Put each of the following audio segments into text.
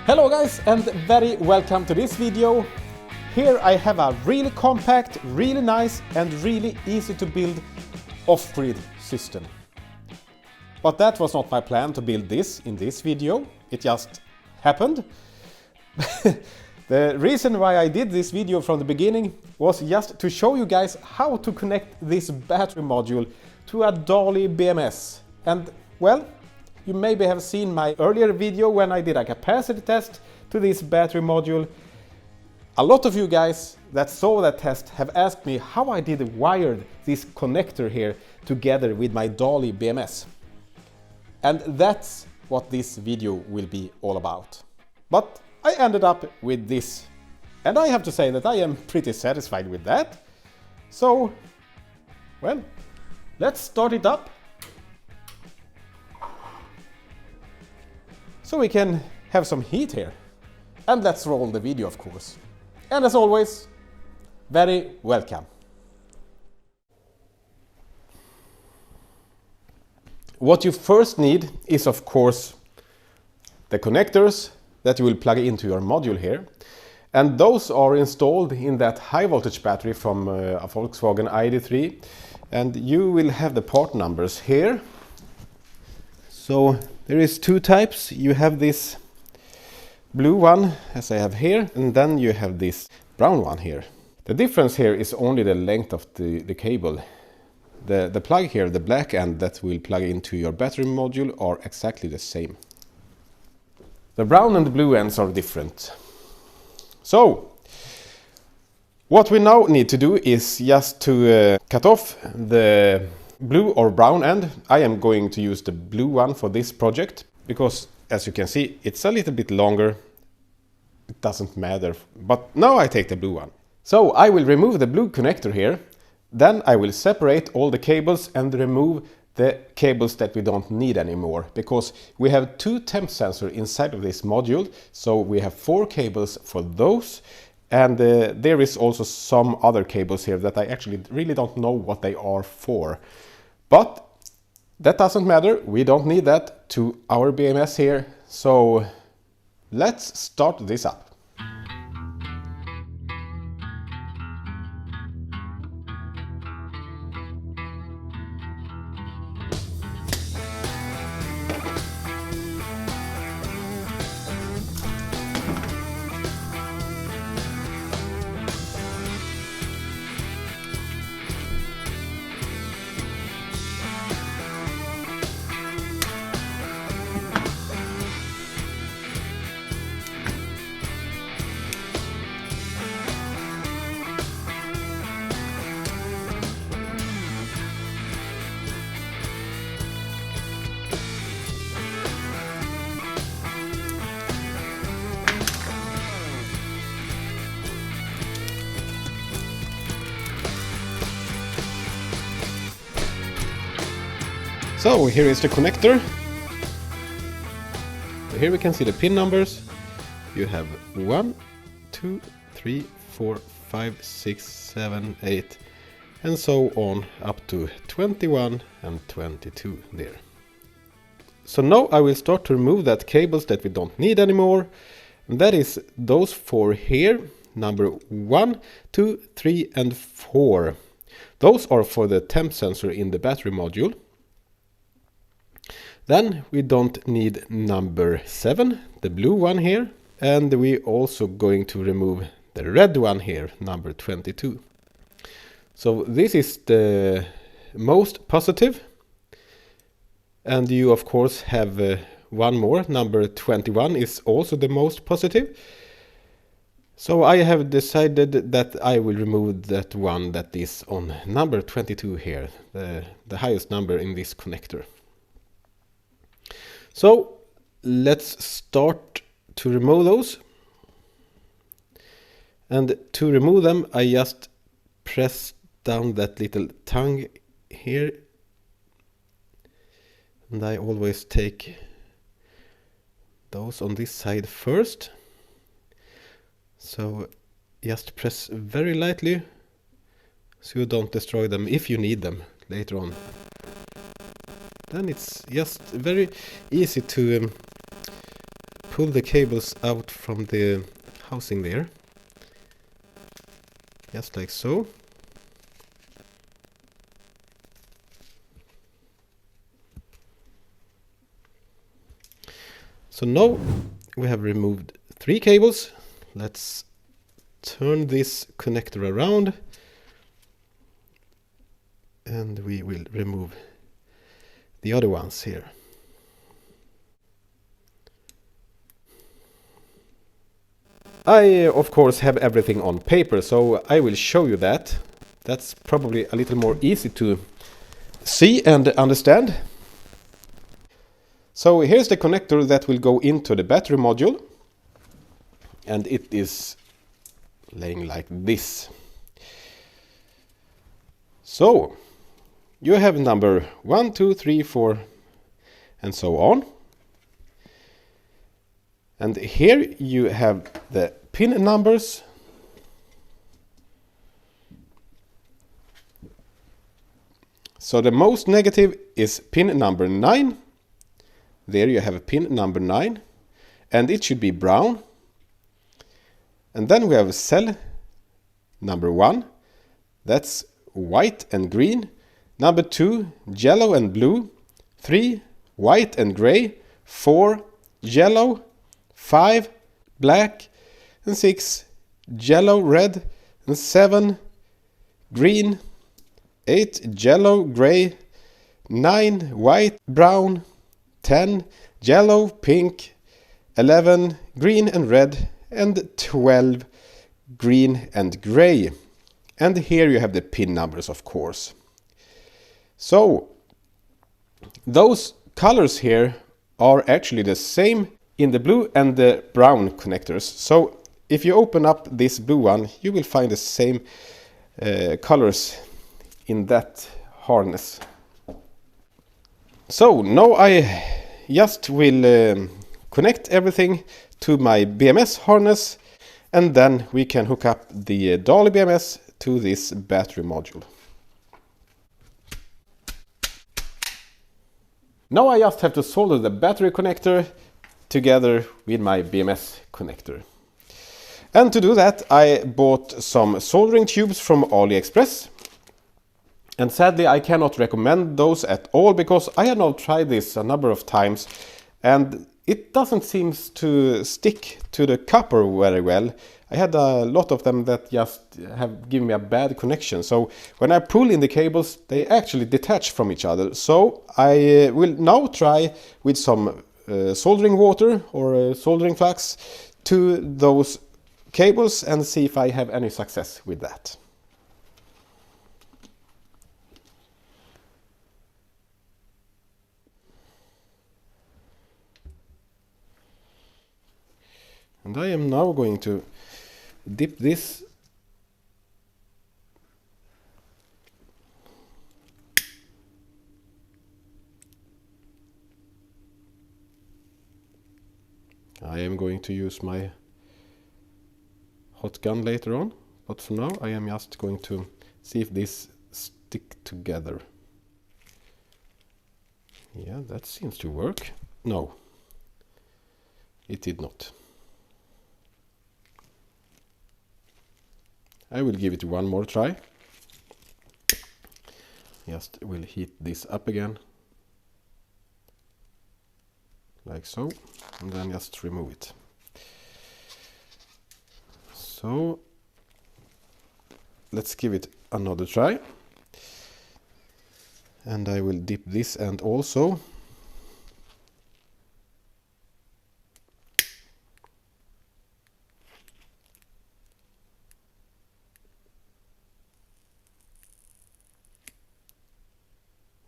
Hello guys, and very welcome to this video. Here I have a really compact, really nice and really easy to build off-grid system. But that was not my plan to build this in this video, it just happened. The reason why I did this video from the beginning was just to show you guys how to connect this battery module to a Daly BMS. And well, you maybe have seen my earlier video when I did a capacity test to this battery module. A lot of you guys that saw that test have asked me how I did wire this connector here together with my Daly BMS. And that's what this video will be all about. But I ended up with this. And I have to say that I am pretty satisfied with that. So, well, let's start it up. So we can have some heat here. And let's roll the video, of course. And as always, very welcome. What you first need is, of course, the connectors that you will plug into your module here. And those are installed in that high voltage battery from a Volkswagen id3. And you will have the part numbers here. So there is two types. You have this blue one, as I have here, and then you have this brown one here. The difference here is only the length of the cable. The plug here, the black end that will plug into your battery module, are exactly the same. The brown and the blue ends are different. So, what we now need to do is just to cut off the blue or brown end. I am going to use the blue one for this project because, as you can see, it's a little bit longer. It doesn't matter, but now I take the blue one. So I will remove the blue connector here. Then I will separate all the cables and remove the cables that we don't need anymore, because we have two temp sensors inside of this module. So we have 4 cables for those. And there is also some other cables here that I actually really don't know what they are for. But that doesn't matter, we don't need that to our BMS here. So let's start this up. So here is the connector. So here we can see the pin numbers. You have 1, 2, 3, 4, 5, 6, 7, 8 and so on up to 21 and 22 there. So now I will start to remove that cables that we don't need anymore. And that is those 4 here, number 1, 2, 3 and 4. Those are for the temp sensor in the battery module. Then we don't need number 7, the blue one here, and we also going to remove the red one here, number 22. So this is the most positive, and you of course have one more, number 21 is also the most positive. So I have decided that I will remove that one that is on number 22 here, the highest number in this connector. So let's start to remove those. And to remove them, I just press down that little tongue here. And I always take those on this side first. So just press very lightly so you don't destroy them if you need them later on. Then it's just very easy to pull the cables out from the housing there. Just like so. So now we have removed 3 cables. Let's turn this connector around and we will remove the other ones here. I of course have everything on paper, so I will show you that. That's probably a little more easy to see and understand. So here's the connector that will go into the battery module, and it is laying like this. So you have number 1, 2, 3, 4 and so on. And here you have the pin numbers. So the most negative is pin number 9. There you have a pin number 9, and it should be brown. And then we have cell number 1. That's white and green. Number 2, yellow and blue. 3, white and gray. 4, yellow. 5, black. And 6, yellow, red. And 7, green. 8, yellow, gray. 9, white, brown. 10, yellow, pink. 11, green and red. And 12, green and gray. And here you have the pin numbers, of course. So those colors here are actually the same in the blue and the brown connectors. So if you open up this blue one, you will find the same colors in that harness. So now I just will connect everything to my BMS harness, and then we can hook up the Daly BMS to this battery module. Now I just have to solder the battery connector together with my BMS connector. And to do that I bought some soldering tubes from AliExpress. And sadly I cannot recommend those at all, because I have now tried this a number of times and it doesn't seem to stick to the copper very well. I had a lot of them that just have given me a bad connection. So when I pull in the cables, they actually detach from each other. So I will now try with some soldering water or soldering flux to those cables and see if I have any success with that. And I am now going to dip this I am going to use my hot gun later on, but for now I am just going to see if this stick together. Yeah, that seems to work. No, it did not. I will give it one more try. Just will heat this up again, like so, and then just remove it. So let's give it another try, and I will dip this end also.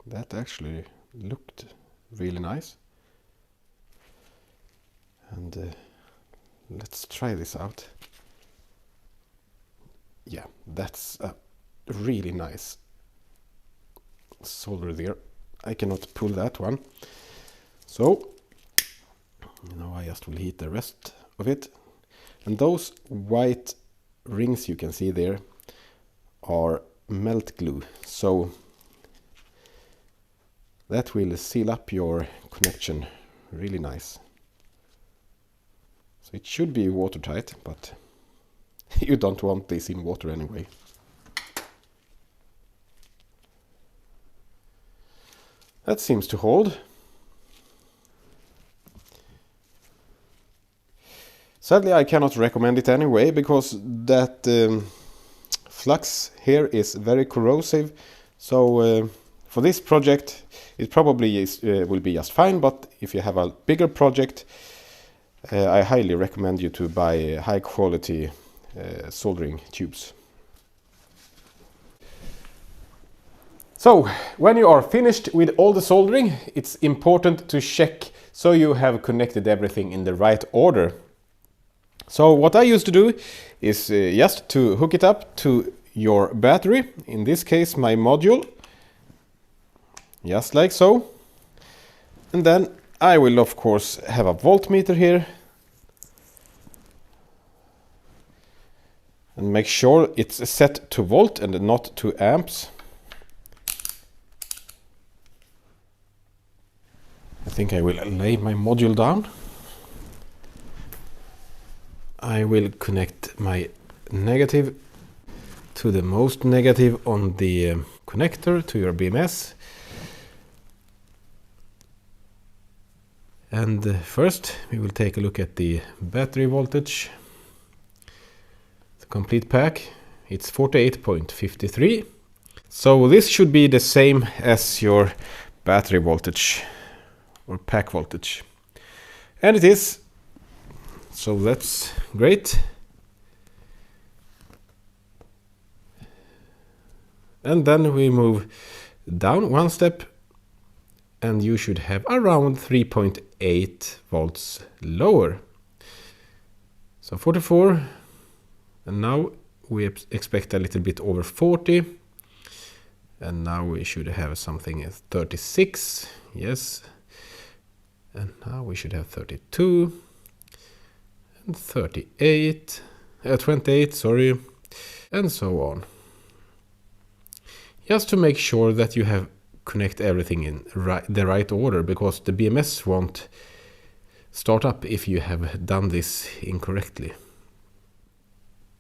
That actually looked really nice. And let's try this out. Yeah, that's a really nice solder there. I cannot pull that one. So now I just will heat the rest of it. And those white rings you can see there are melt glue. So that will seal up your connection really nice. So it should be watertight, but you don't want this in water anyway. That seems to hold. Sadly, I cannot recommend it anyway, because that flux here is very corrosive. So for this project, it probably will be just fine, but if you have a bigger project, I highly recommend you to buy high quality soldering tubes. So, when you are finished with all the soldering, it's important to check so you have connected everything in the right order. So what I used to do is just to hook it up to your battery, in this case my module, just like so. And then I will of course have a voltmeter here. And make sure it's set to volt and not to amps. I think I will lay my module down. I will connect my negative to the most negative on the connector to your BMS. And first we will take a look at the battery voltage. The complete pack, it's 48.53. So this should be the same as your battery voltage or pack voltage. And it is. So that's great. And then we move down one step and you should have around 3.8 volts lower. So 44, and now we expect a little bit over 40. And now we should have something at 36, yes. And now we should have 32. 38, 28, sorry, and so on. Just to make sure that you have connect everything in the right order, because the BMS won't start up if you have done this incorrectly.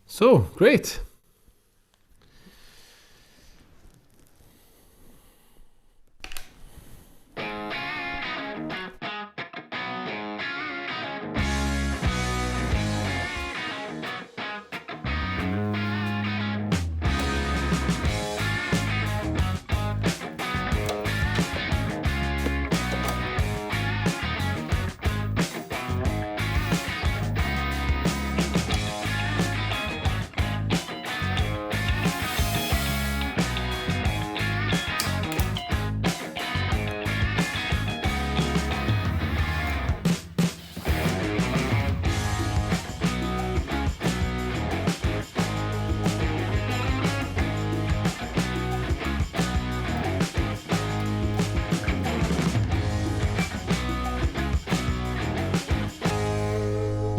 So, great!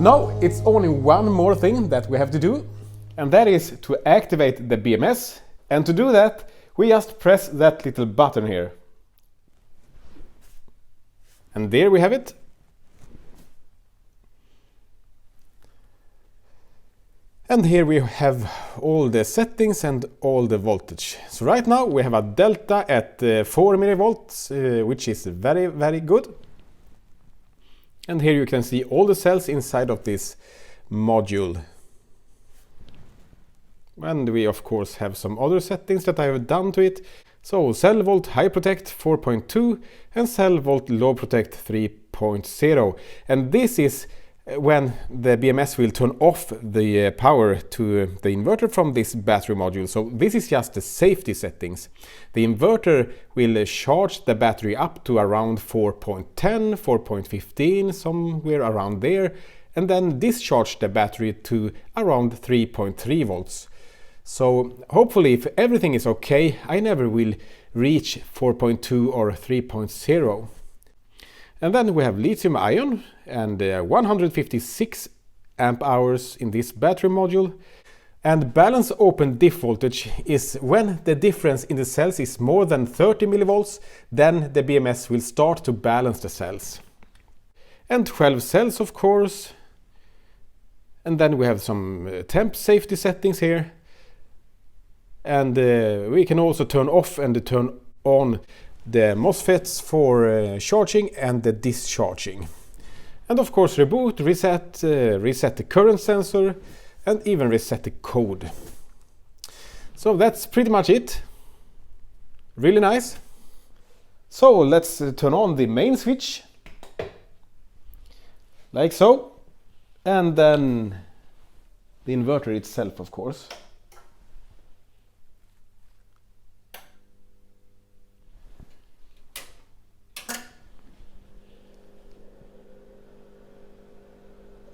Now it's only one more thing that we have to do, and that is to activate the BMS. And to do that, we just press that little button here. And there we have it. And here we have all the settings and all the voltage. So right now we have a delta at 4 millivolts, which is very, very good. And here you can see all the cells inside of this module. And we of course have some other settings that I have done to it. So cell volt high protect 4.2 and cell volt low protect 3.0. And this is when the BMS will turn off the power to the inverter from this battery module. So this is just the safety settings. The inverter will charge the battery up to around 4.10, 4.15, somewhere around there, and then discharge the battery to around 3.3 volts. So hopefully, if everything is okay, I never will reach 4.2 or 3.0. And then we have lithium ion and 156 amp hours in this battery module. And balance open diff voltage is when the difference in the cells is more than 30 millivolts, then the BMS will start to balance the cells. And 12 cells, of course. And then we have some temp safety settings here. And we can also turn off and turn on the MOSFETs for charging and the discharging. And of course reboot, reset, reset the current sensor, and even reset the code. So that's pretty much it. Really nice. So let's turn on the main switch. Like so. And then the inverter itself, of course.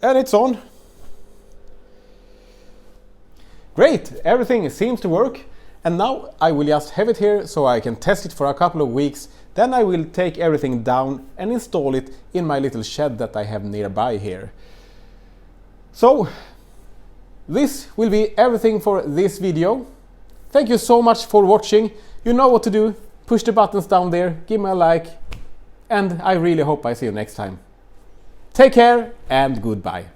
And it's on. Great, everything seems to work. And now I will just have it here so I can test it for a couple of weeks. Then I will take everything down and install it in my little shed that I have nearby here. So this will be everything for this video. Thank you so much for watching. You know what to do. Push the buttons down there, give me a like, and I really hope I see you next time. Take care and goodbye.